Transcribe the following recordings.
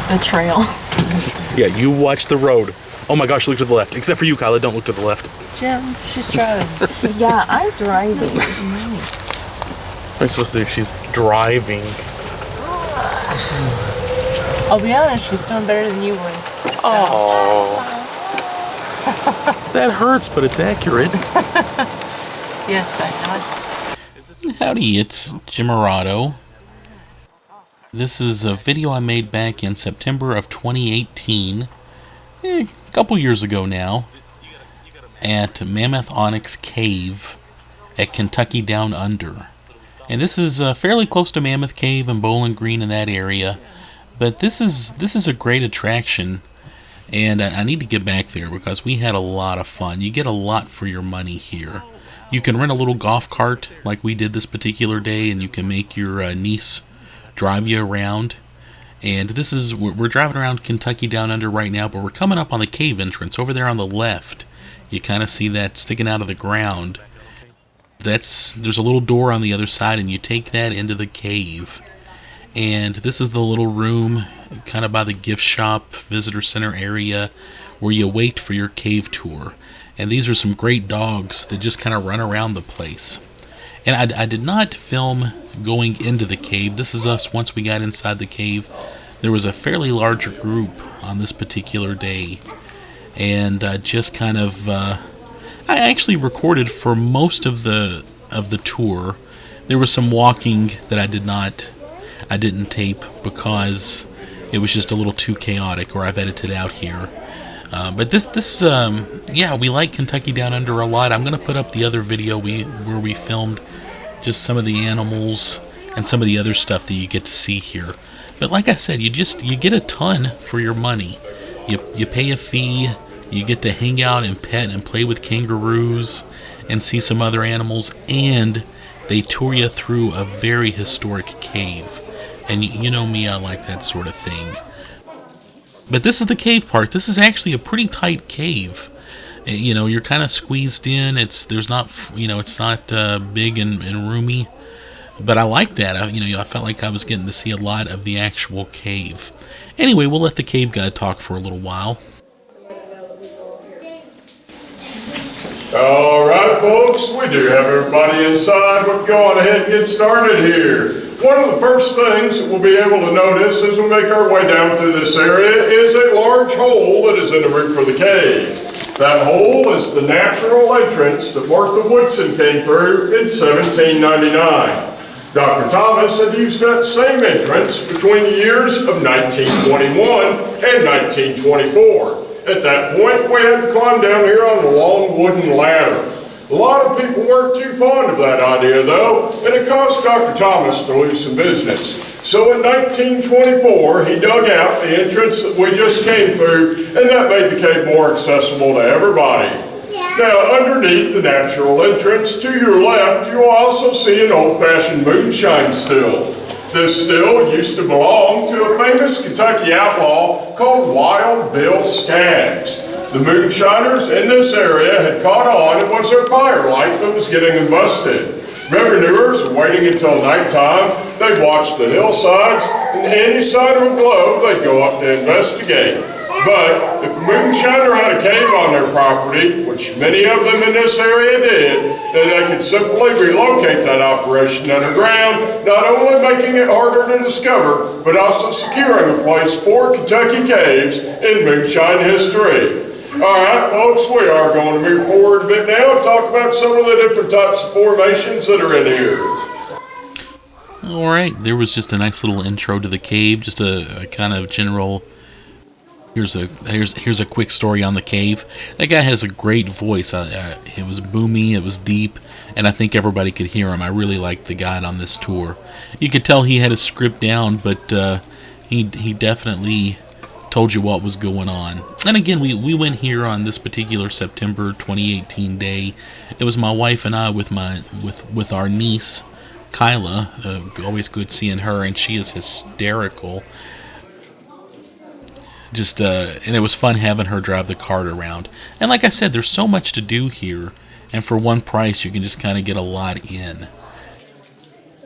the trail. Yeah, you watch the road. Oh my gosh, look to the left. Except for you, Kyla, don't look to the left. Jim, she's driving. Yeah, I'm driving. What am I supposed to do? She's driving. I'll be honest, she's doing better than you would. Oh. That hurts, but it's accurate. Yes, that does. Howdy, it's Jimerado. This is a video I made back in September of 2018, a couple years ago now, at Mammoth Onyx Cave at Kentucky Down Under. And this is fairly close to Mammoth Cave and Bowling Green in that area, but this is a great attraction, and I need to get back there because we had a lot of fun. You get a lot for your money here. You can rent a little golf cart like we did this particular day, and you can make your niece drive you around. And this is, we're driving around Kentucky Down Under right now, but we're coming up on the cave entrance over there on the left. You kind of see that sticking out of the ground. There's a little door on the other side, and you take that into the cave. And this is the little room kind of by the gift shop visitor center area where you wait for your cave tour. And these are some great dogs that just kind of run around the place. And I did not film going into the cave. This is us once we got inside the cave. There was a fairly large group on this particular day. And just kind of... I actually recorded for most of the tour. There was some walking that I didn't tape because it was just a little too chaotic, or I've edited out here. But yeah, we like Kentucky Down Under a lot. I'm going to put up the other video where we filmed just some of the animals and some of the other stuff that you get to see here. But like I said, you get a ton for your money. You pay a fee, you get to hang out and pet and play with kangaroos and see some other animals, and they tour you through a very historic cave. And you know me, I like that sort of thing. But this is the cave part. This is actually a pretty tight cave. You know, you're kind of squeezed in. It's not big and roomy. But I like that. I felt like I was getting to see a lot of the actual cave. Anyway, we'll let the cave guy talk for a little while. All right, folks, we do have everybody inside. We'll go on ahead and get started here. One of the first things that we'll be able to notice as we make our way down through this area is a large hole that is in the roof of the cave. That hole is the natural entrance that Martha Woodson came through in 1799. Dr. Thomas had used that same entrance between the years of 1921 and 1924. At that point, we had to climb down here on a long wooden ladder. A lot of people weren't too fond of that idea, though, and it caused Dr. Thomas to lose some business. So in 1924, he dug out the entrance that we just came through, and that way became more accessible to everybody. Now, underneath the natural entrance, to your left, you will also see an old-fashioned moonshine still. This still used to belong to a famous Kentucky outlaw called Wild Bill Skaggs. The moonshiners in this area had caught on. It was their firelight that was getting them busted. Revenuers were waiting until nighttime. They'd watch the hillsides, and any sign of a globe, they'd go up to investigate. But if a moonshiner had a cave on their property, which many of them in this area did, then they could simply relocate that operation underground, not only making it harder to discover, but also securing a place for Kentucky caves in moonshine history. All right, folks, we are going to move forward a bit now and talk about some of the different types of formations that are in here. All right, there was just a nice little intro to the cave, just a kind of general. Here's a quick story on the cave. That guy has a great voice. It was boomy, it was deep, and I think everybody could hear him. I really liked the guide on this tour. You could tell he had his script down, but he definitely told you what was going on. And again, we went here on this particular September 2018 day. It was my wife and I with our niece Kyla. Always good seeing her, and she is hysterical. And it was fun having her drive the cart around. And like I said, there's so much to do here, and for one price you can just kind of get a lot in.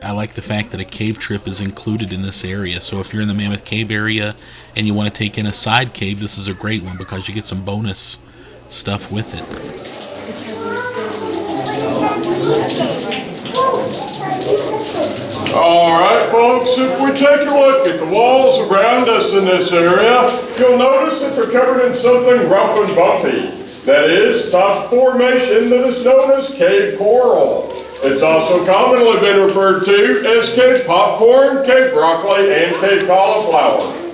I like the fact that a cave trip is included in this area, so if you're in the Mammoth Cave area and you want to take in a side cave, this is a great one because you get some bonus stuff with it. Alright folks, if we take a look at the walls around us in this area, you'll notice that they're covered in something rough and bumpy. That is, top formation that is known as cave coral. It's also commonly been referred to as cave popcorn, cave broccoli, and cave cauliflower.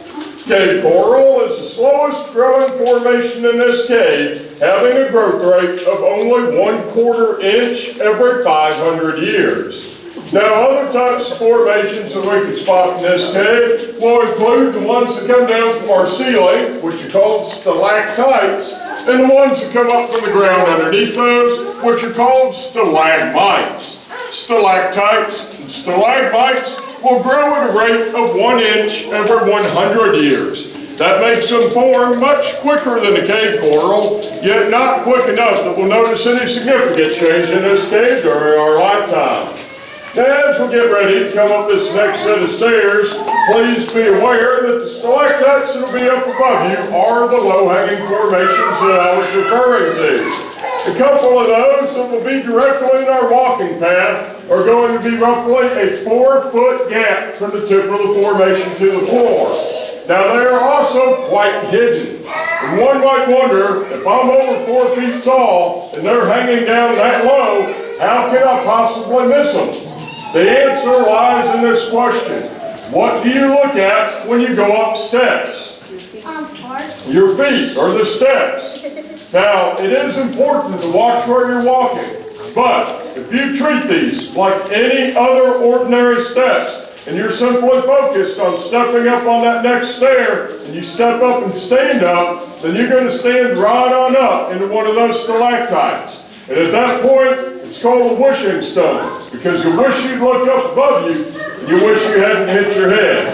Cave coral is the slowest growing formation in this cave, having a growth rate of only 1/4 inch every 500 years. Now, other types of formations that we can spot in this cave will include the ones that come down from our ceiling, which are called stalactites, and the ones that come up from the ground underneath those, which are called stalagmites. Stalactites and stalagmites will grow at a rate of 1 inch every 100 years. That makes them form much quicker than the cave coral, yet not quick enough that we'll notice any significant change in this cave during our lifetime. Now, as we get ready to come up this next set of stairs, please be aware that the stalactites that will be up above you are the low-hanging formations that I was referring to. A couple of those that will be directly in our walking path are going to be roughly a 4-foot gap from the tip of the formation to the floor. Now, they are also quite hidden. And one might wonder, if I'm over 4 feet tall and they're hanging down that low, how can I possibly miss them? The answer lies in this question. What do you look at when you go up steps? Your feet, or the steps. Now, it is important to watch where you're walking, but if you treat these like any other ordinary steps, and you're simply focused on stepping up on that next stair, and you step up and stand up, then you're going to stand right on up into one of those stalactites. And at that point, it's called a wishing stone, because you wish you'd look up above you, and you wish you hadn't hit your head.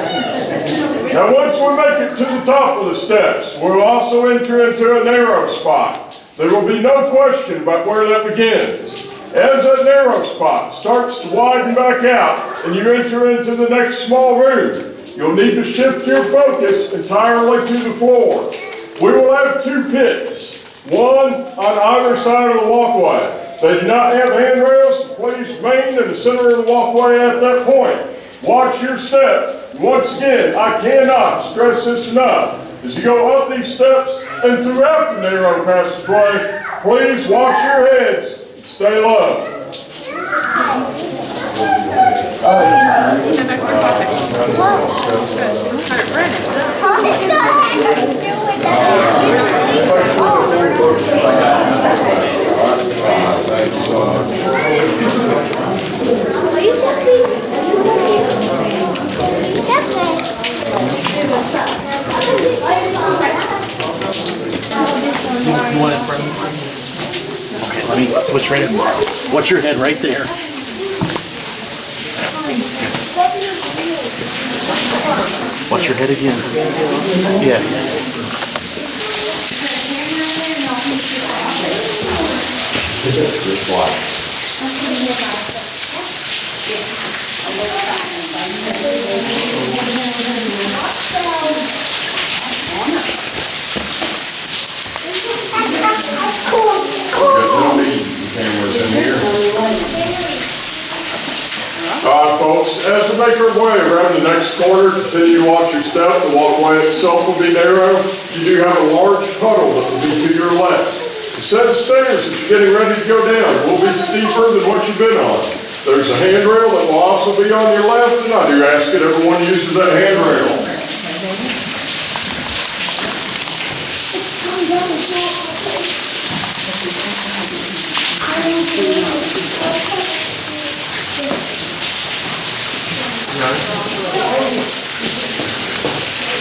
Now, once we make it to the top of the steps, we'll also enter into a narrow spot. There will be no question about where that begins. As that narrow spot starts to widen back out, and you enter into the next small room, you'll need to shift your focus entirely to the floor. We will have 2 pits. One on either side of the walkway. They do not have handrails, so please remain in the center of the walkway at that point. Watch your step. Once again, I cannot stress this enough. As you go up these steps and throughout the narrow passageway, please watch your heads and stay low. You want it in front of me? Okay, let me switch right in. Watch your head right there. Watch your head again. Yeah. Alright folks, as we make our way around the next corner, continue to watch your step. The walkway itself will be narrow. You do have a large puddle that will be to your left. The set of stairs that you're getting ready to go down will be steeper than what you've been on. There's a handrail that will also be on your left, and I do ask that everyone uses that handrail.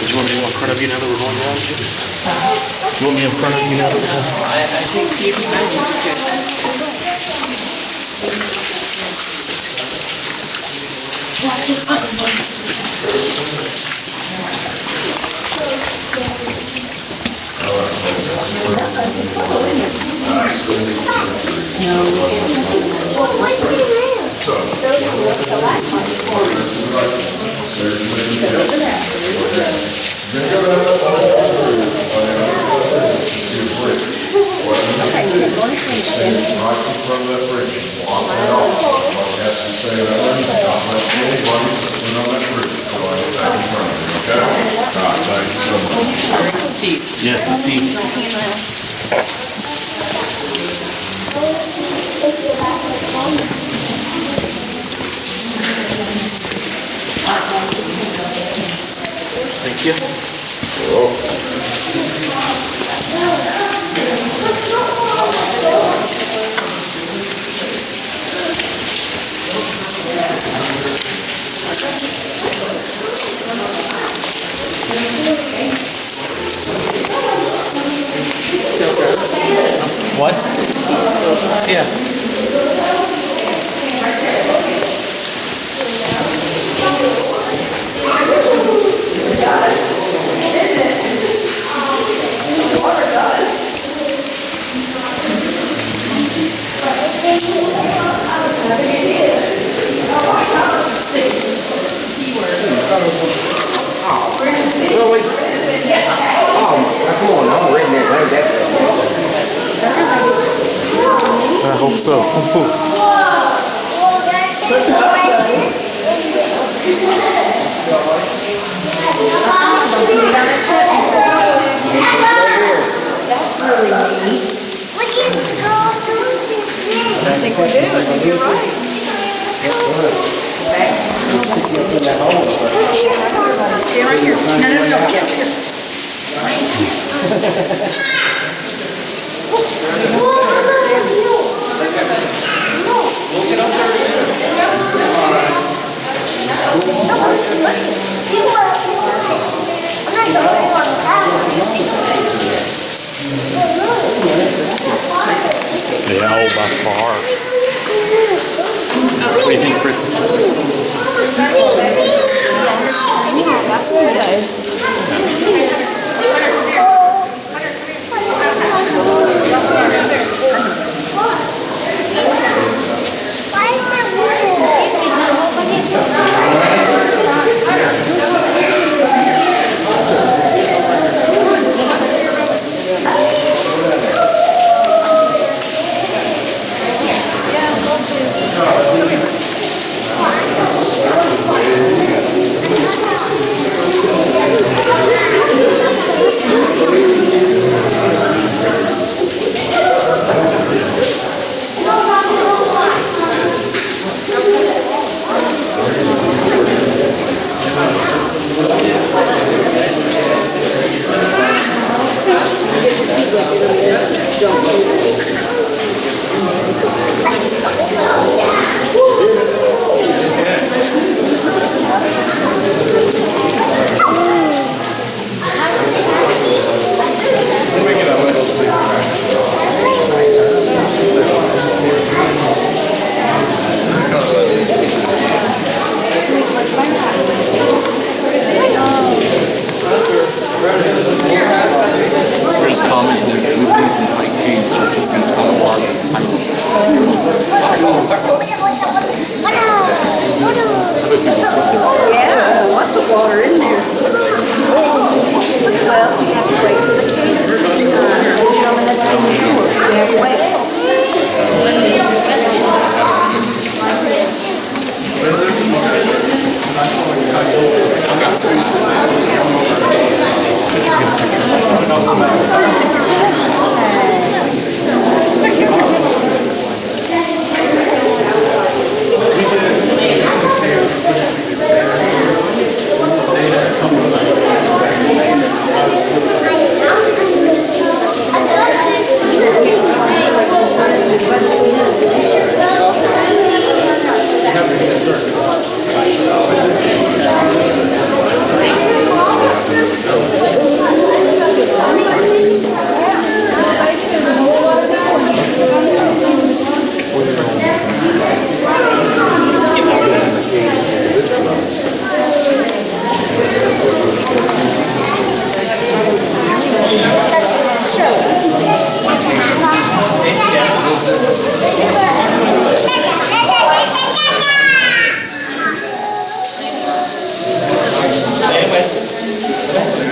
Do you want me in front of you now that we're going down? You want me in front of you now that we're going down? I think you can good. Steep. Yes, I see. Thank you. What? Yeah. Really? Oh, come on, I'm reading that like that. I hope so. I think we do. I think you're right. Stay right here. No, yeah. Yeah, oh, by far. What do you think, Fritz? There's comments that we need some white caves or to see some water behind this. Yeah, lots of water in there. Well, we have to wait for the cave. Gentlemen, that's on the shore. We have to wait. Alright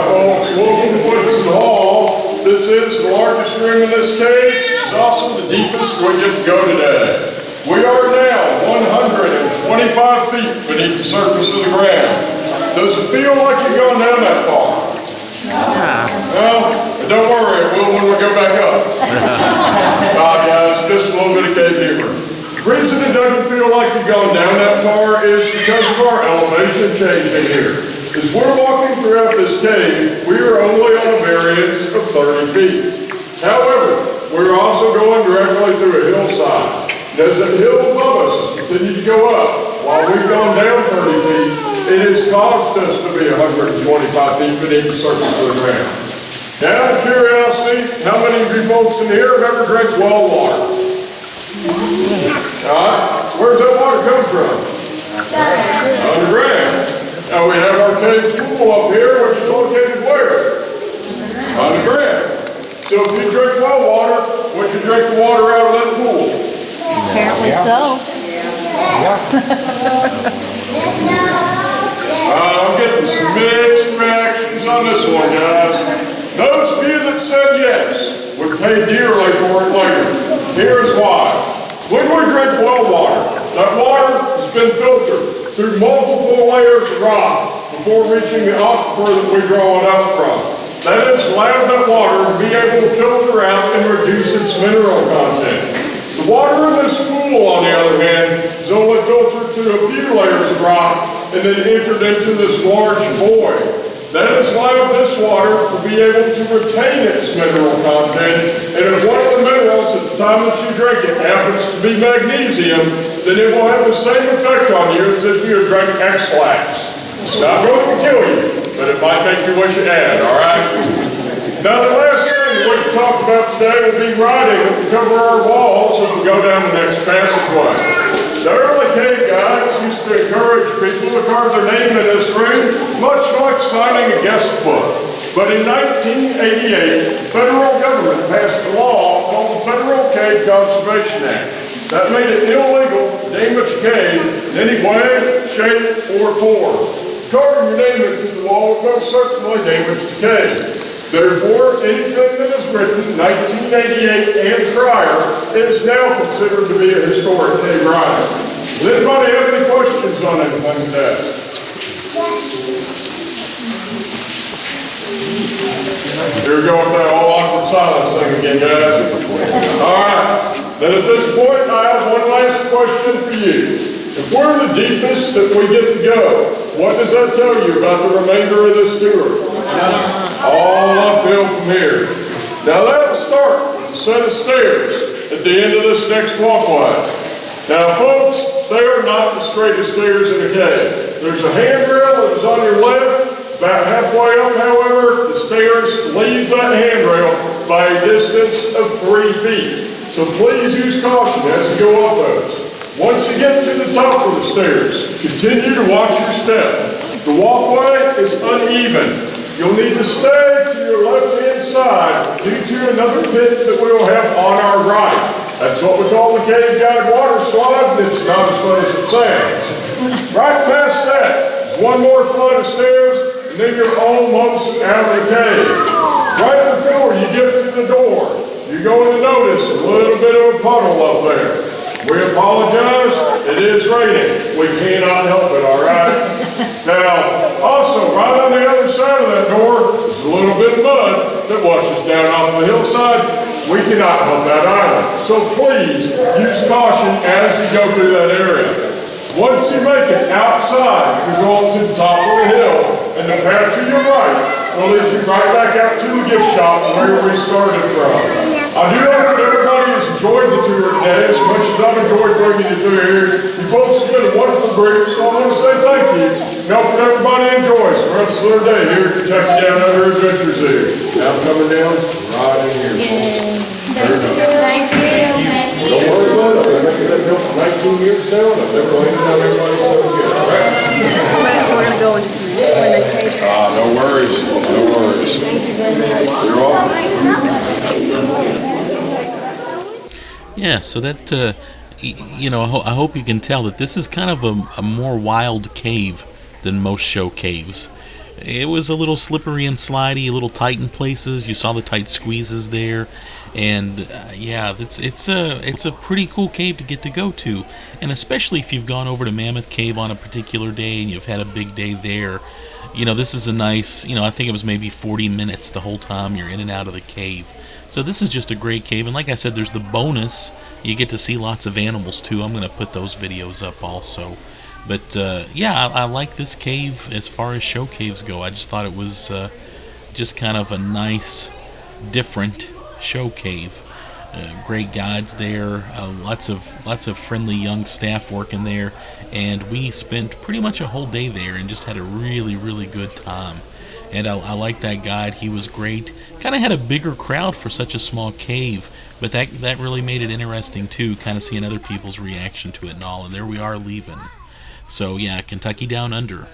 folks, welcome to Woodson Hall. This is the largest room in this cave. It's also the deepest we get to go today. We are now 125 feet beneath the surface of the ground. Does it feel like you're going down that far? Well, don't worry, it will when we go back up. Alright guys, just a little bit of cave humor. The reason it doesn't feel like you've gone down that far is because of our elevation changing here. As we're walking throughout this cave, we are only on a variance of 30 feet. However, we're also going directly through a hillside. As the hill above us has continued to go up, while we've gone down 30 feet, it has caused us to be 125 feet beneath the surface of the ground. Now, out of curiosity, how many of you folks in here have ever drank well water? Alright, where's that water come from? Underground. Now we have our cave pool up here, which is located where? Underground. So if you drink well water, would you drink the water out of that pool? Apparently so. I'm getting some mixed reactions on this one, guys. Those of you that said yes would pay dearly for it later. Here is why. When we drink well water, that water has been filtered through multiple layers of rock before reaching the aquifer that we draw it up from. That has allowed that water to be able to filter out and reduce its mineral content. The water in this pool, on the other hand, is only filtered through a few layers of rock and then entered into this large void. That has allowed this water to be able to retain its mineral content, and if one of the minerals at the time that you drink it happens to be magnesium, then it will have the same effect on you as if you had drank X-Lax. It's not going to kill you, but it might make you wish it had, alright? Now the last thing we can talk about today will be writing that will cover our walls as we go down the next passageway. The early cave guides used to encourage people to carve their name in this room, much like signing a guest book. But in 1988, the federal government passed a law called the Federal Cave Conservation Act. That made it illegal to damage a cave in any way, shape, or form. Carving your name into the wall would most certainly damage the cave. Therefore, anything that is written in 1988 and prior is now considered to be a historic cave writing. Does anybody have any questions on anything today? Here we go with that all awkward silence thing again, guys. Alright, then at this point, I have one last question for you. If we're the deepest that we get to go, what does that tell you about the remainder of this tour? All uphill from here. Now that will start with a set of stairs at the end of this next walkway. Now folks, they are not the straightest stairs in the cave. There's a handrail that is on your left. About halfway up, however, the stairs leave that handrail by a distance of 3 feet. So please use caution as you go up those. Once you get to the top of the stairs, continue to watch your step. The walkway is uneven. You'll need to stay to your left-hand side due to another pit that we will have on our right. That's what we call the cave guide water slide, and it's not as fun as it sounds. Right past that is one more flight of stairs, and then you're almost out of the cave. Right before you get to the door, you're going to notice a little bit of a puddle up there. We apologize, it is raining. We cannot help it, all right? Now, also, right on the other side of that door is a little bit of mud that washes down off the hillside. We cannot help that either. So please, use caution as you go through that area. Once you make it outside, you go up to the top of the hill, and the path to your right will lead you right back out to the gift shop where we started from. I do hope that everybody has enjoyed the tour today, as much as I've enjoyed bringing you through here. You folks have been a wonderful group, so I want to say thank you. And hope that everybody enjoys the rest of their day here at Kentucky Down Under Adventures here. Now I'm coming down right in here. Thank you. Don't worry about it. I've been making that milk for 19 years now, and I've never laid down everybody's so good. All right? We're gonna go in just a minute when they take it. No worries. No worries. You're welcome. Yeah, so that, you know, I hope you can tell that this is kind of a more wild cave than most show caves. It was a little slippery and slidey, a little tight in places. You saw the tight squeezes there, and yeah, it's a pretty cool cave to get to go to, and especially if you've gone over to Mammoth Cave on a particular day and you've had a big day there. You know, this is a nice, you know, I think it was maybe 40 minutes the whole time you're in and out of the cave. So this is just a great cave, and like I said, there's the bonus. You get to see lots of animals too. I'm going to put those videos up also. But yeah, I like this cave as far as show caves go. I just thought it was just kind of a nice, different show cave. Great guides there, lots of friendly young staff working there, and we spent pretty much a whole day there and just had a really good time. And I like that guide. He was great. Kind of had a bigger crowd for such a small cave, but that really made it interesting too, kind of seeing other people's reaction to it and all. And there we are leaving. So yeah, Kentucky Down Under.